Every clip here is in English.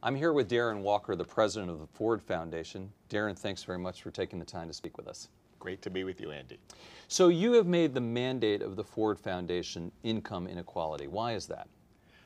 I'm here with Darren Walker, the president of the Ford Foundation. Darren, thanks very much for taking the time to speak with us. Great to be with you, Andy. So you have made the mandate of the Ford Foundation income inequality. Why is that?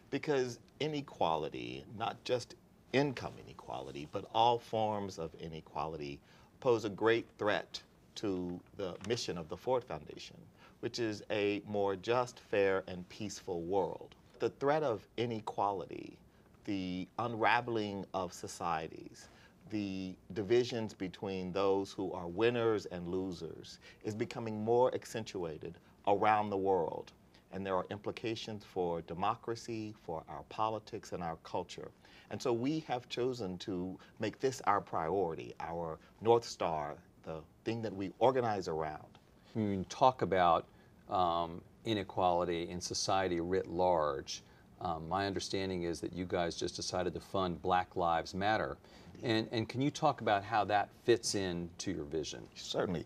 Because inequality, not just income inequality, but all forms of inequality pose a great threat to the mission of the Ford Foundation, which is a more just, fair, and peaceful world. The threat of inequality, the unraveling of societies, the divisions between those who are winners and losers is becoming more accentuated around the world. And there are implications for democracy, for our politics, and our culture. And so we have chosen to make this our priority, our North Star, the thing that we organize around. When you talk about inequality in society writ large, my understanding is that you guys just decided to fund Black Lives Matter. And can you talk about how that fits into your vision? Certainly.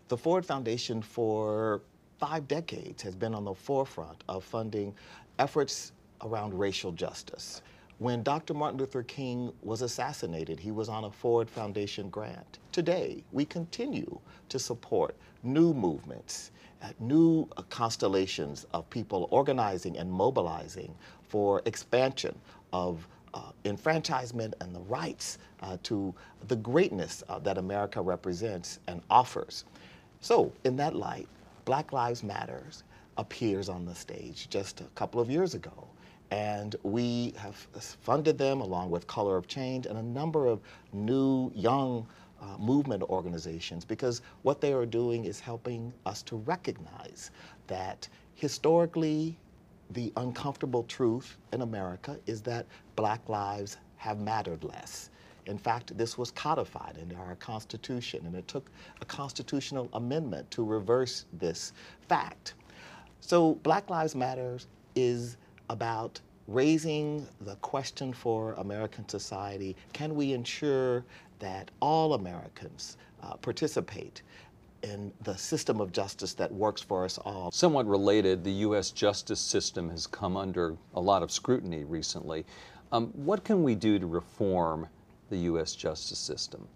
The Ford Foundation for 5 decades has been on the forefront of funding efforts around racial justice. When Dr. Martin Luther King was assassinated, he was on a Ford Foundation grant. Today, we continue to support new movements, new constellations of people organizing and mobilizing for expansion of enfranchisement and the rights to the greatness that America represents and offers. So, in that light, Black Lives Matter appears on the stage just a couple of years ago. And we have funded them along with Color of Change and a number of new young movement organizations, because what they are doing is helping us to recognize that historically the uncomfortable truth in America is that Black lives have mattered less. In fact, this was codified into our Constitution, and it took a constitutional amendment to reverse this fact. So Black Lives Matter is about raising the question for American society: can we ensure that all Americans participate in the system of justice that works for us all? Somewhat related, the U.S. justice system has come under a lot of scrutiny recently. What can we do to reform the U.S. justice system?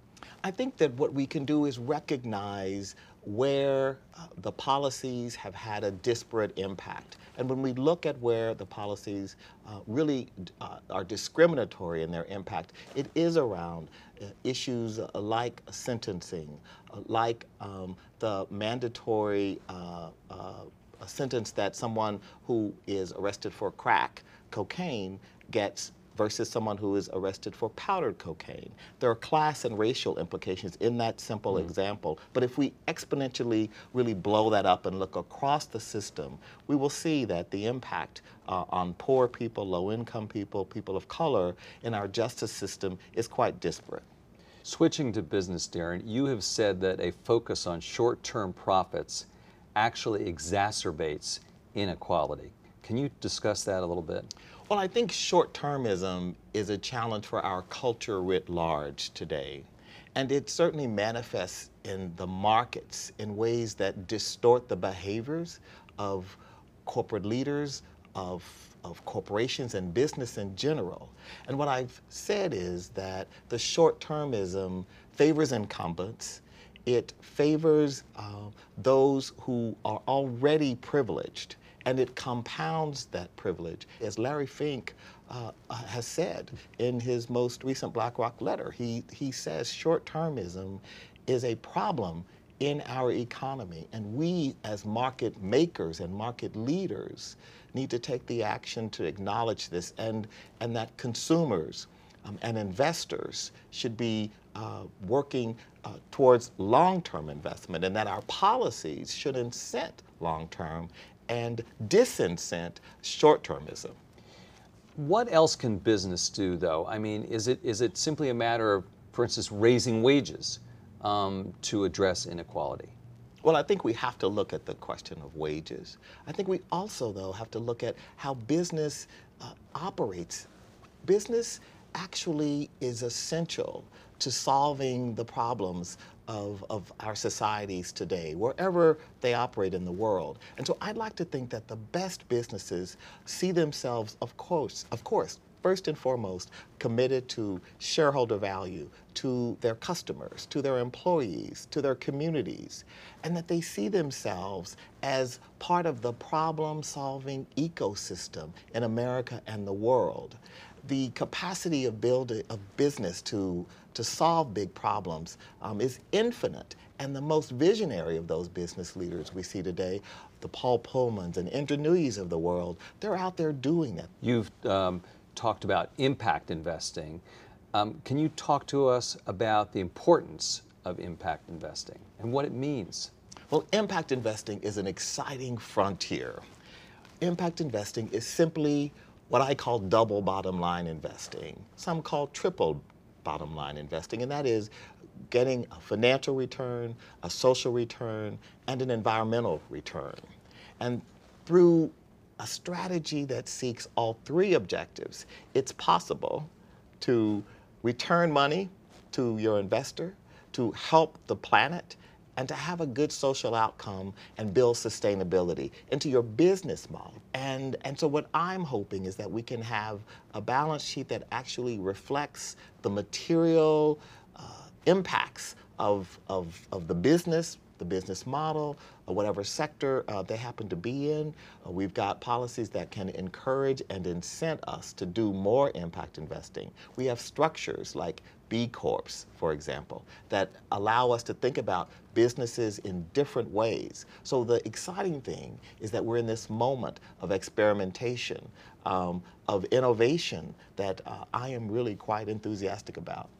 I think that what we can do is recognize where the policies have had a disparate impact. And when we look at where the policies really are discriminatory in their impact, it is around issues like sentencing, like the mandatory sentence that someone who is arrested for crack cocaine gets versus someone who is arrested for powdered cocaine. There are class and racial implications in that simple example, but if we exponentially really blow that up and look across the system, we will see that the impact on poor people, low-income people, people of color in our justice system is quite disparate. Switching to business, Darren, you have said that a focus on short-term profits actually exacerbates inequality. Can you discuss that a little bit? Well, I think short-termism is a challenge for our culture writ large today. And it certainly manifests in the markets in ways that distort the behaviors of corporate leaders, of corporations and business in general. And what I've said is that the short-termism favors incumbents. It favors those who are already privileged, and it compounds that privilege. As Larry Fink has said in his most recent BlackRock letter, he says short-termism is a problem in our economy, and we as market makers and market leaders need to take the action to acknowledge this, and that consumers and investors should be working towards long-term investment, and that our policies should incent long-term and disincent short-termism. What else can business do, though? I mean, is it simply a matter of, for instance, raising wages to address inequality? Well, I think we have to look at the question of wages. I think we also, though, have to look at how business operates. Business actually is essential to solving the problems of our societies today, wherever they operate in the world. And so I'd like to think that the best businesses see themselves, of course, first and foremost committed to shareholder value, to their customers, to their employees, to their communities, and that they see themselves as part of the problem-solving ecosystem in America and the world. The capacity of business to solve big problems is infinite. And the most visionary of those business leaders we see today, the Paul Pullmans and Indra Nooyis of the world, they're out there doing that. You've talked about impact investing. Can you talk to us about the importance of impact investing and what it means? Well, impact investing is an exciting frontier. Impact investing is simply what I call double bottom line investing. Some call triple bottom line investing, and that is getting a financial return, a social return, and an environmental return. And through a strategy that seeks all three objectives, it's possible to return money to your investor, to help the planet, and to have a good social outcome and build sustainability into your business model. And so what I'm hoping is that we can have a balance sheet that actually reflects the material impacts of the business model, or whatever sector they happen to be in. We've got policies that can encourage and incent us to do more impact investing. We have structures like B Corps, for example, that allow us to think about businesses in different ways. So the exciting thing is that we're in this moment of experimentation, of innovation that I am really quite enthusiastic about.